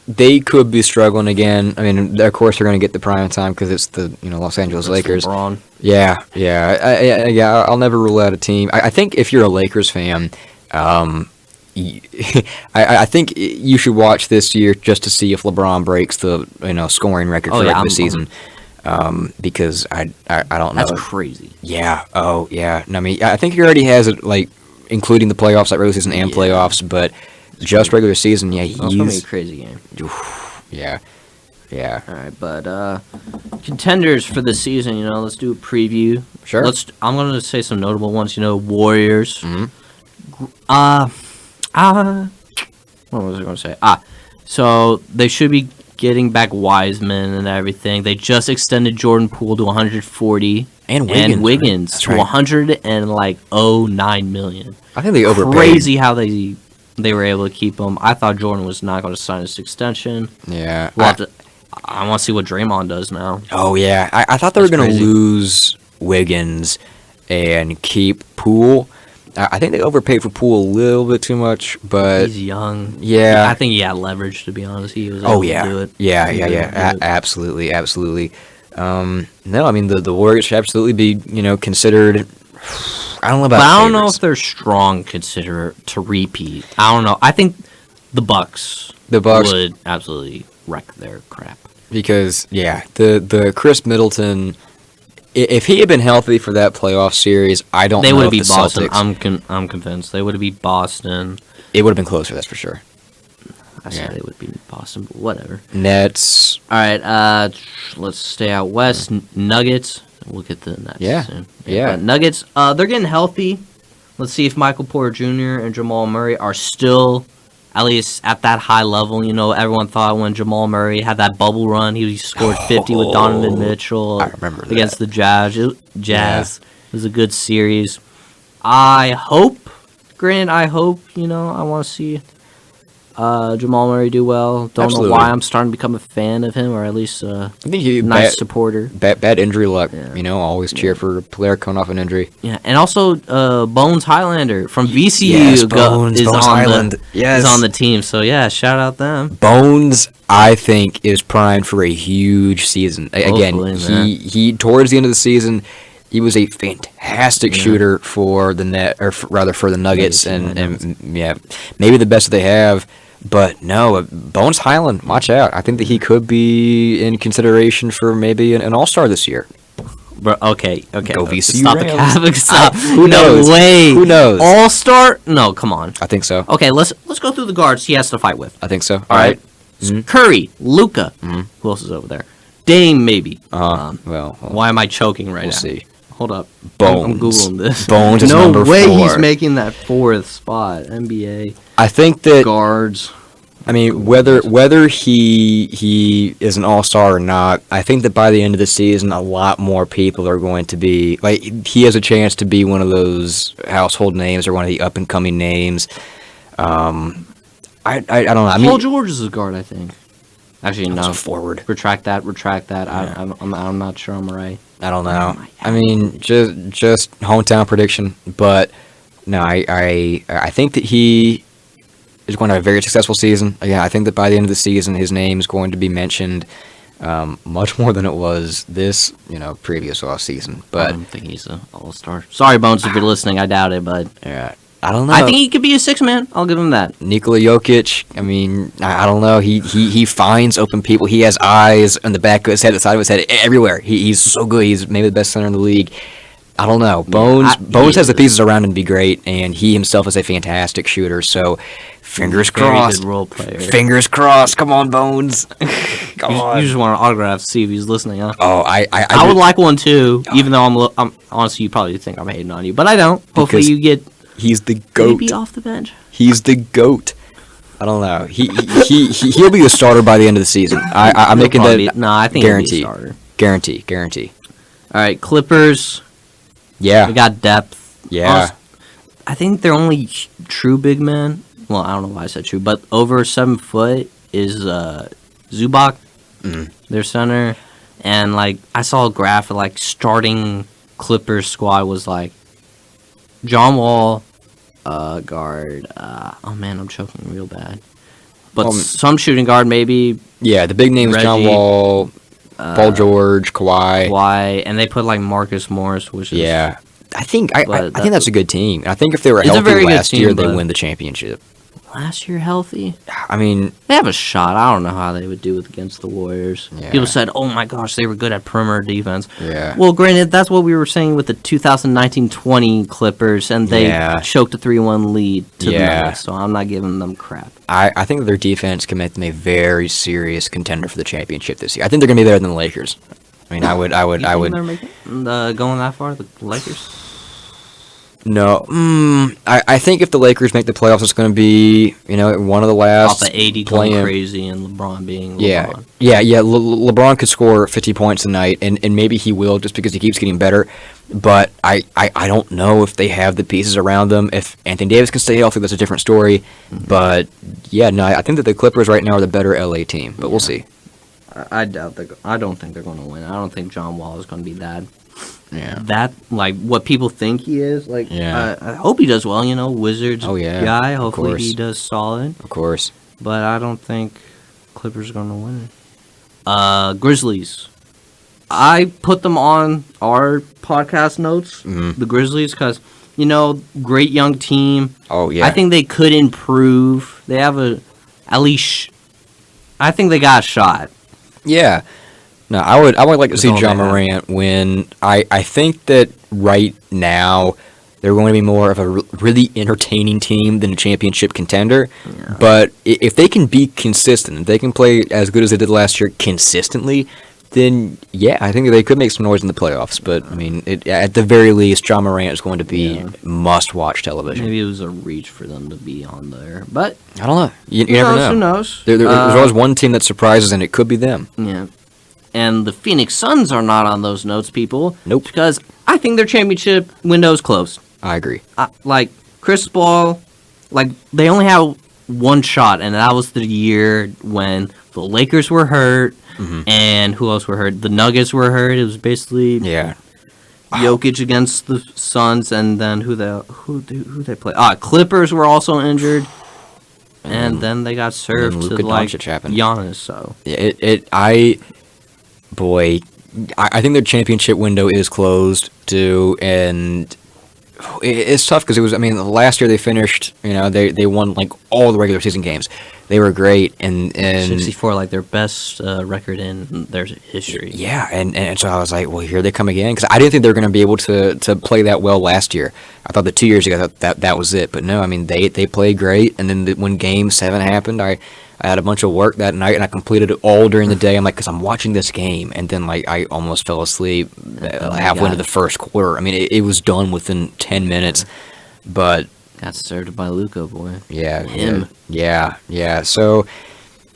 They could be struggling again. I mean, of course they're going to get the prime time because it's the Los Angeles Lakers. LeBron. Yeah. I'll never rule out a team. I think if you're a Lakers fan, I think you should watch this year just to see if LeBron breaks the scoring record for regular season. Because I don't know. That's crazy. Yeah. Oh yeah. No, I mean, I think he already has it like including the playoffs, like regular season and playoffs, but. Just regular season, he's gonna be a crazy game. Yeah. All right, but contenders for the season, let's do a preview. Sure. I'm gonna say some notable ones. Warriors. Mm-hmm. What was I gonna say? So they should be getting back Wiseman and everything. They just extended Jordan Poole to 140 and Wiggins to 109 million. I think they overpaid. Crazy how they were able to keep him. I thought Jordan was not going to sign this extension. Yeah. I want to see what Draymond does now. Oh, yeah. I thought they were going to lose Wiggins and keep Poole. I think they overpaid for Poole a little bit too much, but... He's young. Yeah. I think he had leverage, to be honest. He was able to do it. Yeah. Absolutely. No, I mean, the Warriors should absolutely be, considered... I don't know about. But I don't know if they're strong consider to repeat. I don't know. I think the Bucks would absolutely wreck their crap. Because the Chris Middleton, if he had been healthy for that playoff series, I don't know. They would have beat Boston. Celtics, I'm convinced they would have beat Boston. It would have been closer. That's for sure. I said they would beat Boston, but whatever. Nets. All right. Let's stay out west. Nuggets. We'll get to the Nets soon. Yeah. But Nuggets, they're getting healthy. Let's see if Michael Porter Jr. and Jamal Murray are still at least at that high level. Everyone thought when Jamal Murray had that bubble run, he scored 50 with Donovan Mitchell against the Jazz. It was a good series. I hope, I want to see Jamal Murray do well. Don't know why I'm starting to become a fan of him, or at least a nice supporter. Bad injury luck. Always cheer for a player coming off an injury. Yeah, and also Bones Highlander from VCU is on the team. So yeah, shout out them. Bones, I think, is primed for a huge season. Again, he towards the end of the season, he was a fantastic shooter for the net, or rather for the Nuggets, and maybe the best that they have. But no, Bones Highland, watch out. I think that he could be in consideration for maybe an All-Star this year. Bro, okay. Go VCU Stop Rams. it. Stop. Who knows? No way. Who knows? All-Star? No, come on. I think so. Okay, let's go through the guards he has to fight with. I think so. All right. Mm-hmm. Curry, Luka. Mm-hmm. Who else is over there? Dame, maybe. Well, why am I choking right now? We'll see. Hold up. Bones. I'm Googling this. Bones is number 4. No way he's making that 4th spot. NBA. I think that... Guards. I mean, whether he is an all-star or not, I think that by the end of the season, a lot more people are going to be like he has a chance to be one of those household names or one of the up-and-coming names. I don't know. I mean, Paul George is a guard, I think. Actually, no. A forward. Retract that. Yeah. I'm not sure I'm right. I don't know. I mean, just hometown prediction, but no, I think that he is going to have a very successful season. Again, I think that by the end of the season, his name is going to be mentioned much more than it was this, previous off season. But I don't think he's an all-star. Sorry, Bones, if you're listening. I doubt it, but yeah, I don't know. I think he could be a six-man. I'll give him that. Nikola Jokic, I mean, I don't know. He finds open people. He has eyes on the back of his head, the side of his head, everywhere. He's so good. He's maybe the best center in the league. I don't know. Bones has the pieces around him to be great, and he himself is a fantastic shooter. So, fingers crossed. Very good role player. Fingers crossed. Come on, Bones. Come on. You just want an autograph to see if he's listening, huh? Oh, I would like one too. Even though I'm honestly, you probably think I'm hating on you, but I don't. Hopefully, you get. He's the GOAT. Maybe off the bench. He's the GOAT. I don't know. He'll be the starter by the end of the season. I'm making that. No, I think guarantee. He'll be a starter. Guarantee. All right, Clippers. Yeah. They got depth. Yeah. I think their only true big man. Well, I don't know why I said true, but over 7 foot is Zubac, their center, and I saw a graph of starting Clippers squad was John Wall, guard. Oh man, I'm choking real bad. But some shooting guard maybe. Yeah, the big names: John Wall, Paul George, Kawhi, and they put Marcus Morris, which is I think that's a good team. And I think if they were healthy last year, they win the championship. Last year healthy? I mean, they have a shot. I don't know how they would do it against the Warriors. Yeah. People said, "Oh my gosh, they were good at perimeter defense." Yeah. Well, granted, that's what we were saying with the 2019-20 Clippers, and they choked a 3-1 lead to the Nuggets. So I'm not giving them crap. I think that their defense can make them a very serious contender for the championship this year. I think they're going to be better than the Lakers. I mean, I would. They're making, going that far, the Lakers. No, I think if the Lakers make the playoffs, it's going to be one of the last. Off the AD going crazy and LeBron being LeBron. Yeah. LeBron could score 50 points a night, and maybe he will just because he keeps getting better. But I don't know if they have the pieces around them. If Anthony Davis can stay healthy, that's a different story. Mm-hmm. But I think that the Clippers right now are the better LA team. But we'll see. I doubt I don't think they're going to win. I don't think John Wall is going to be that. Yeah. That what people think he is. I hope he does well. Wizards guy. Hopefully he does solid. Of course. But I don't think Clippers are going to win. Grizzlies. I put them on our podcast notes. Mm-hmm. The Grizzlies, because great young team. Oh yeah. I think they could improve. They have at least. I think they got a shot. Yeah. No, I would like to see John Morant win. I think that right now they're going to be more of a really entertaining team than a championship contender. Yeah. But if they can be consistent, if they can play as good as they did last year consistently, then I think they could make some noise in the playoffs. But I mean, at the very least, John Morant is going to be must-watch television. Maybe it was a reach for them to be on there, but I don't know. You never know. Who knows? There's always one team that surprises, and it could be them. Yeah. And the Phoenix Suns are not on those notes, people. Nope. Because I think their championship window is closed. I agree. Chris Paul, they only have one shot, and that was the year when the Lakers were hurt, and who else were hurt? The Nuggets were hurt. It was basically Jokic against the Suns, and then who they play? Clippers were also injured, and then they got served to Giannis. So Boy, I think their championship window is closed too, and it's tough because last year they finished, they won all the regular season games. They were great, and 64, their best record in their history. Yeah, and so I was like, well, here they come again, because I didn't think they were going to be able to play that well last year. I thought that 2 years ago that was it, but no, they played great, and then when Game 7 happened, I had a bunch of work that night, and I completed it all during the day. I'm because I'm watching this game, and then I almost fell asleep halfway into the first quarter. It was done within 10 minutes, but Got served by Luka, boy. Yeah, Him. Yeah. So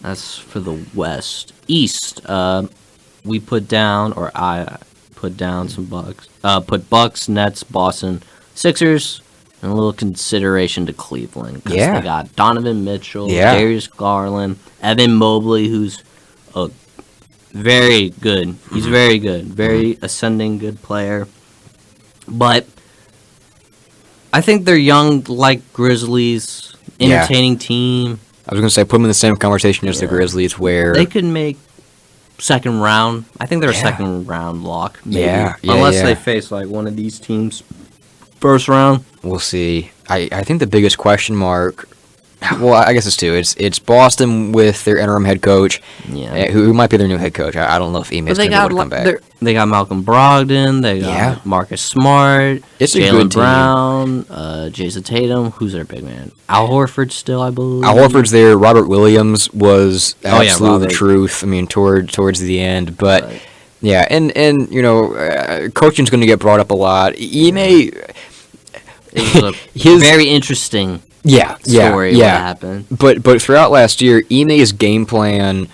That's for the West. East, we put down, or I put down some Bucks. Put Bucks, Nets, Boston, Sixers, and a little consideration to Cleveland. 'Cause Yeah. they got Donovan Mitchell, Yeah. Darius Garland, Evan Mobley, who's a very good. He's very good. Very ascending, good player. But I think they're young, like Grizzlies, Yeah. entertaining team. I was gonna say put them in the same conversation as the Yeah. Grizzlies, where They could make second round. I think they're a Yeah. second round lock. Maybe. Yeah, Unless yeah. they face like one of these teams first round. we'll see. I think the biggest question mark. Well, I guess it's two. It's Boston with their interim head coach, Yeah. who might be their new head coach. I don't know if Ime is going to be able to come back. They got Malcolm Brogdon. They got Yeah. Marcus Smart. It's a Jaylen good team. Brown. Jason Tatum. Who's their big man? Al Horford still, I believe. Al Horford's there. Robert Williams was Oh, yeah, absolutely the Robert. truth. I mean, towards the end, but Right. yeah, and coaching's going to get brought up a lot. Ime, It was a his very interesting story. What happened? But throughout last year, Ime's game plan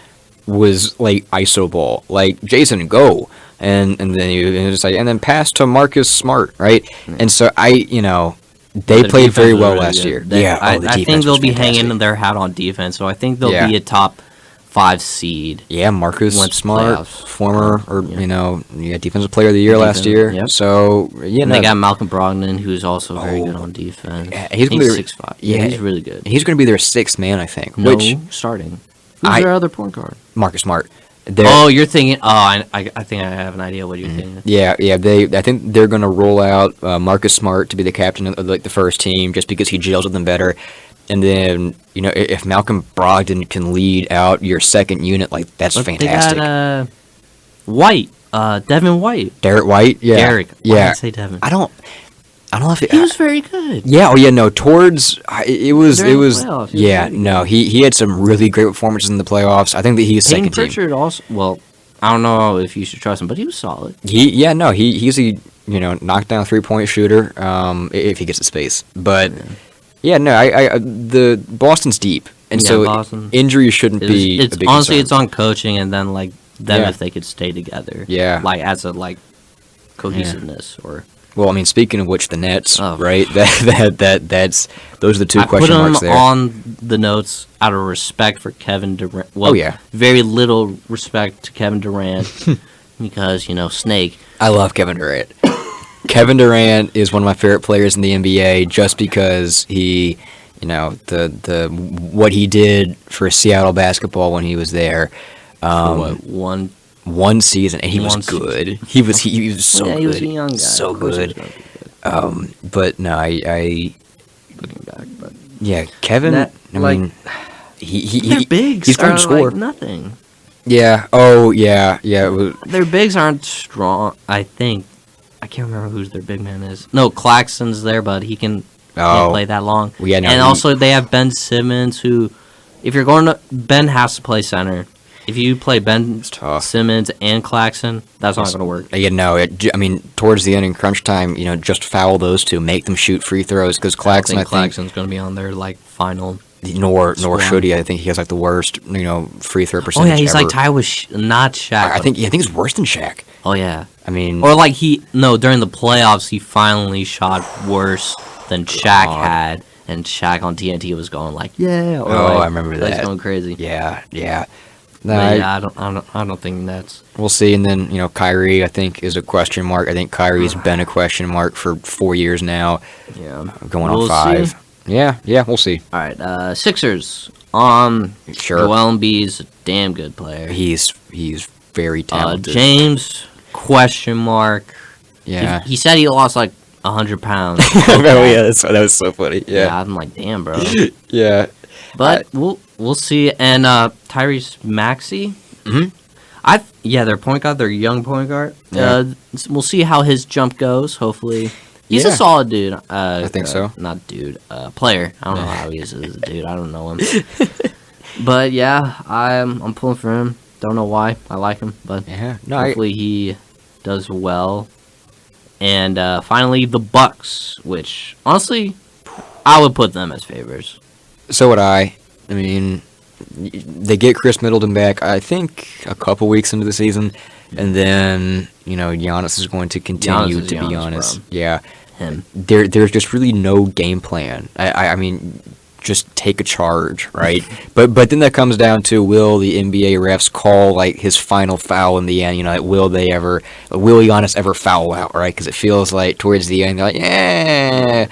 was like ISO ball, like Jason go, and then and then pass to Marcus Smart, right? And so they The played defense very was well really last good. year. They- Yeah, I the think defense they'll was be fantastic. hanging their hat on defense, so I think they'll Yeah. be a top 5 seed. Yeah, Marcus Went to Smart, playoffs. former Yeah. defensive player of the year last year. Yep. So And they got Malcolm Brogdon, who's also very good on defense. Yeah, he's gonna be- 6'5". Yeah, he's really good. he's going to be their sixth man, I think. No, Which starting. Who's I- their other point guard? Marcus Smart. They're- Oh, you're thinking. Oh, I think I have an idea what you're thinking. Yeah. I think they're going to roll out Marcus Smart to be the captain of the first team, just because he gels with them better. And then if Malcolm Brogdon can lead out your second unit, like that's But fantastic. They got White, Devin White. Derek White, yeah, Derek. Why yeah. did I say Devin? I don't know if He was very good. yeah. Oh yeah, no. Towards it was During the playoffs, he was yeah. really No, he had some really great performances in the playoffs. I think that he's Peyton second team. Pritchard also. Well, I don't know if you should trust him, but he was solid. He's a knockdown 3-point shooter if he gets the space. But yeah, no, the Boston's deep, and Yeah, so Boston. injuries shouldn't be It's a big honestly, concern. it's on coaching, and then like them Yeah. if they could stay together. Yeah. Like as a cohesiveness or. Well, I mean, speaking of which, the Nets, Oh. right? That's those are the two I put question them marks there. on the notes out of respect for Kevin Durant. Well, Oh, yeah. very little respect to Kevin Durant because Snake. I love Kevin Durant. Kevin Durant is one of my favorite players in the NBA just because he, the what he did for Seattle basketball when he was there. One season, and he was One good. He was so Yeah, good. he was a young guy. So Of course he was good. gonna be good. But no, I Looking back, but yeah, Kevin. That, I like, mean, he their bigs he's going are to score. like nothing. Yeah. Oh yeah. Yeah. It was, Their bigs aren't strong. I think I can't remember who's their big man is. No, Claxton's there, but he can't play that long. Well, yeah, no, and he- also they have Ben Simmons, who, if you're going to, Ben has to play center. If you play Ben tough. Simmons and Claxton, that's not going to work. Yeah, no. I mean, towards the end in crunch time, just foul those two, make them shoot free throws because Claxton, I I think think, Claxton's going to be on their final. nor squad. should he. I think he has like the worst, free throw Oh percentage. yeah, he's ever. like tied with not Shaq. I think he's worse than Shaq. Oh yeah. I mean, Or like during the playoffs he finally shot worse than Shaq had, and Shaq on TNT was going like, yeah. Or Oh, like, I remember like, that. going crazy. yeah. No, But yeah, I don't think that's. we'll see. And then Kyrie, I think, is a question mark. I think Kyrie's been a question mark for 4 years now, Yeah. going We'll on 5. see. Yeah, we'll see. All right, Sixers. Sure. Joel Embiid's a damn good player. He's very talented. James, question mark. Yeah. He said he lost like 100 pounds. Oh yeah, that was so funny. Yeah, I'm like, damn, bro. Yeah. But we'll see. And Tyrese Maxey. Mhm. Their point guard, their young point guard. Yeah. We'll see how his jump goes. Hopefully, he's a Yeah. solid dude. I think so. Not dude. Player. I don't know how he is as a dude. I don't know him. But yeah, I'm pulling for him. Don't know why. I like him, but Yeah. No, hopefully he does well. And finally, the Bucks, which honestly, I would put them as favorites. So would I. I mean, they get Chris Middleton back, I think, a couple weeks into the season, and then, Giannis is going to continue to be honest. Bro. Yeah. Him. There's just really no game plan. I mean, just take a charge, right? but then that comes down to, will the NBA refs call like his final foul in the end? Will Giannis ever foul out, right? Because it feels like towards the end, they're like, yeah,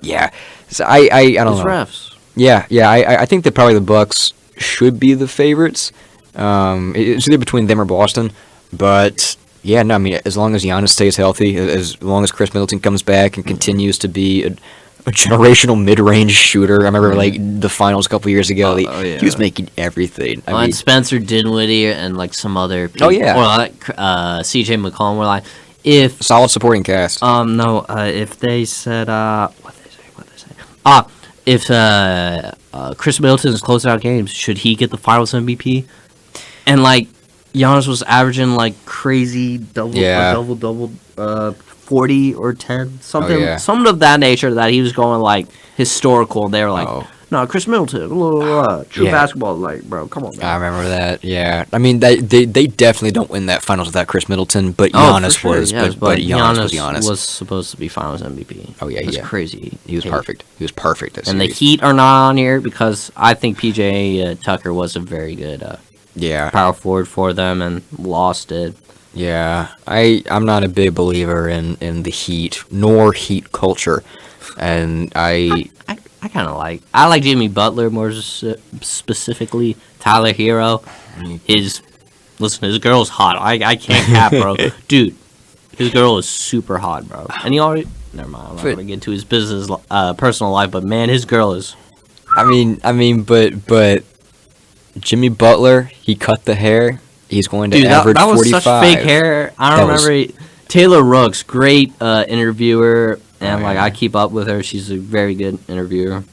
yeah. So I don't know. Refs. Yeah. I think that probably the Bucks should be the favorites. It's either between them or Boston, but. Yeah, no, I mean, as long as Giannis stays healthy, as long as Chris Middleton comes back and continues to be a generational mid-range shooter. I remember, the finals a couple years ago, he was making everything. I mean, and Spencer Dinwiddie and, some other people. Oh, yeah. Or, C.J. McCollum were like, if... Solid supporting cast. If they said, what they say? If Chris Middleton is closing out games, should he get the finals MVP? And, Giannis was averaging crazy double, 40 or 10, something of that nature, that he was going historical. And they were like, no, Chris Middleton, true basketball, bro, come on, man. I remember that. Yeah, I mean they definitely don't win that finals without Chris Middleton, but Giannis was. Yes, but Giannis was supposed to be finals MVP. Oh yeah, it's crazy. He was perfect. He was perfect. And series. The Heat are not on here because I think PJ Tucker was a very good. Power forward for them and lost it. Yeah, I'm not a big believer in the Heat nor Heat culture, and I kind of like Jimmy Butler more specifically. Tyler Hero, his girl's hot. I can't cap, bro. Dude, his girl is super hot, bro. And he already never mind. I'm not gonna get into his personal life, but man, his girl is. I mean, but. Jimmy Butler, he cut the hair. He's going to average 45. That was such fake hair. I don't remember. Taylor Rooks, great interviewer, and I keep up with her. She's a very good interviewer.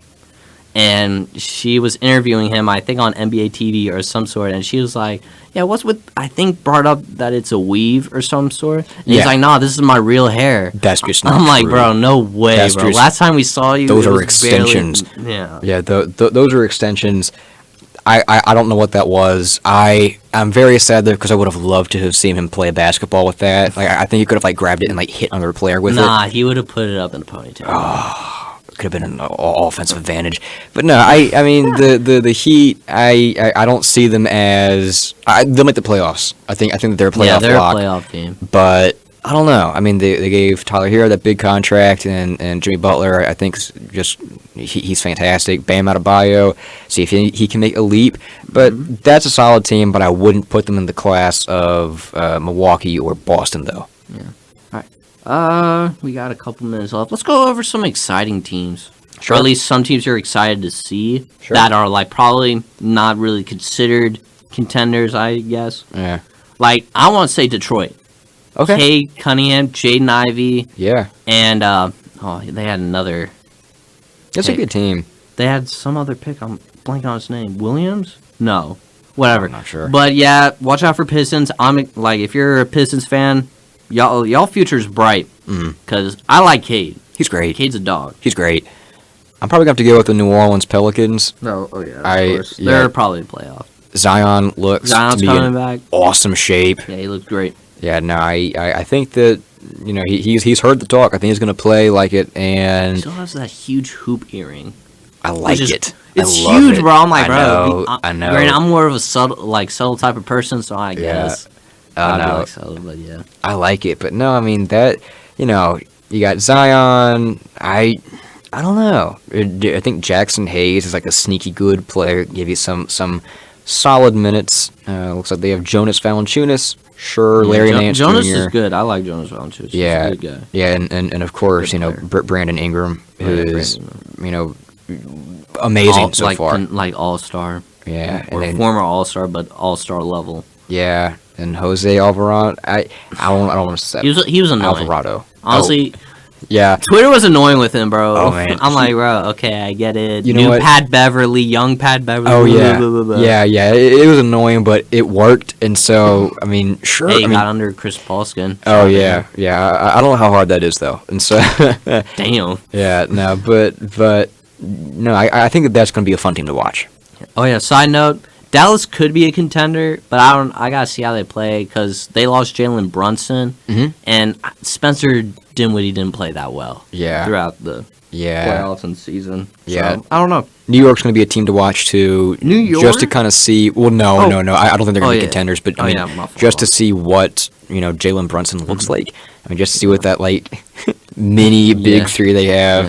And she was interviewing him, I think, on NBA TV or some sort, and she was like, yeah, I think brought up that it's a weave or some sort. And he's like, nah, this is my real hair. That's just not I'm true. like, bro, no way, bro. Last time we saw you, those are extensions. Yeah, those are extensions. I don't know what that was. I'm very sad though, because I would have loved to have seen him play basketball with that. I think he could have grabbed it and hit another player with it. Nah, he would have put it up in a ponytail. Oh, it could have been an offensive advantage. But no, I mean the Heat. I don't see them as they'll make the playoffs. I think that they're a playoff block. A playoff team. But I don't know. I mean, they gave Tyler Hero that big contract, and Jimmy Butler, I think, just he's fantastic. Bam Adebayo, see if he can make a leap. But that's a solid team, but I wouldn't put them in the class of Milwaukee or Boston, though. Yeah. All right. We got a couple minutes left. Let's go over some exciting teams. Sure. Or at least some teams you're excited to see that are, probably not really considered contenders, I guess. Yeah. I want to say Detroit. Okay. Cade Cunningham, Jaden Ivey. Yeah. And, they had another. That's a good team. They had some other pick. I'm blanking on his name. Williams? No. Whatever. I'm not sure. But, yeah, watch out for Pistons. If you're a Pistons fan, y'all future's bright. Because I like Cade. He's great. Cade's a dog. He's great. I'm probably going to have to go with the New Orleans Pelicans. No, of course. They're probably a playoff. Zion looks to be in back. Awesome shape. Yeah, he looked great. Yeah, no, I think that he's heard the talk. I think he's going to play like it, and he still has that huge hoop earring. I like it. It's huge, bro. I'm like, I know. Granted, I'm more of a subtle type of person, so I guess. I know. Like subtle, but yeah. I like it, but no, I mean that. You got Zion. I don't know. I think Jackson Hayes is a sneaky good player. Give you some solid minutes. Looks like they have Jonas Valanciunas. Sure, Larry Nance Jonas Jr. is good. I like Jonas Valanciunas. Yeah, he's a good guy. Yeah, and of course, Brandon Ingram, who is, amazing so far. All-star. Yeah, or former All-star, but All-star level. Yeah, and Jose Alvarado. I don't want to say he was annoying. Alvarado. Honestly, Yeah. Twitter was annoying with him, bro. Oh, man. I'm like, bro, okay, I get it. You know New what? Pat Beverly, young Pat Beverly. Oh, blah, yeah. blah, blah, blah. Yeah. It was annoying, but it worked. And so, I mean, sure. Hey, he I mean, got under Chris Paul's skin. oh, yeah. Yeah. I don't know how hard that is, though. And so, Damn. yeah, no, but, no, I think that's going to be a fun team to watch. Oh, yeah, side note. Dallas could be a contender, but I gotta see how they play because they lost Jalen Brunson, and Spencer Dinwiddie didn't play that well. Yeah. Throughout the playoffs and season. Yeah. So, I don't know. New York's going to be a team to watch too. New York? Just to kind of see. Well, no. I don't think they're going to be yeah. contenders, but I mean, my fault. just to see what Jalen Brunson looks like. I mean, just to see what that like mini big three they have.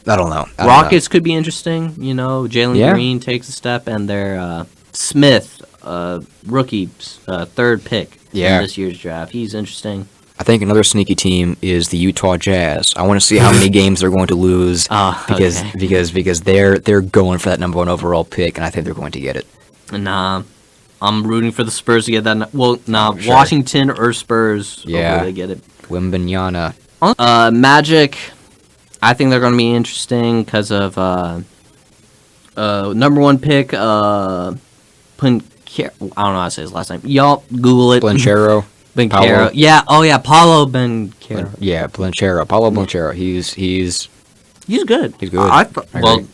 Yeah. I don't know. Rockets could be interesting. Jalen Green takes a step, and their Smith, rookie, third pick in this year's draft. He's interesting. I think another sneaky team is the Utah Jazz. I want to see how many games they're going to lose because they're going for that number 1 overall pick, and I think they're going to get it. Nah, I'm rooting for the Spurs to get that. Well, Sure. Washington or Spurs. Yeah, hopefully they get it. Wembanyama. Magic. I think they're going to be interesting because of number 1 pick. I don't know how to say his last name. Y'all Google it. Blanchero. Banchero. Yeah. Oh yeah. Paulo Banchero. Yeah, Blanchero. Paulo Blanchero. He's good. He's good. Well,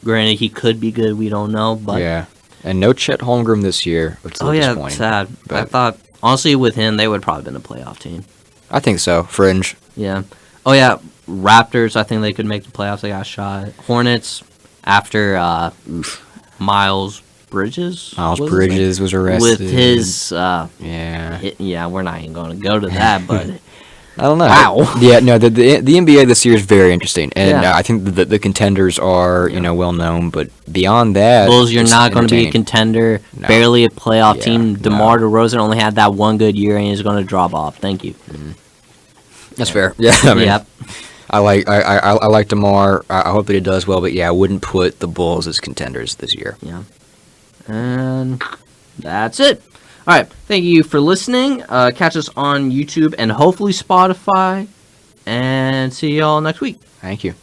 granted, he could be good. We don't know. But yeah, and no Chet Holmgren this year. Which is disappointing. Sad. But I thought honestly with him they would probably been a playoff team. I think so. Fringe. Yeah. Oh yeah. Raptors. I think they could make the playoffs. They got shot. Hornets after Miles Bridges. Was arrested with his. Yeah, we're not even going to go to that, but I don't know. Wow. Yeah, no. The NBA this year is very interesting, and Yeah. I think the contenders are well known, but beyond that, Bulls, you're it's not going to be a entertaining. contender. No. Barely a playoff team. no. DeMar DeRozan only had that one good year, and he's going to drop off. Thank you. That's fair. Yeah, I mean, Yep. I like DeMar. I hope that he does well, but yeah, I wouldn't put the Bulls as contenders this year. Yeah. And that's it. All right. Thank you for listening. Catch us on YouTube and hopefully Spotify. And see y'all next week. Thank you.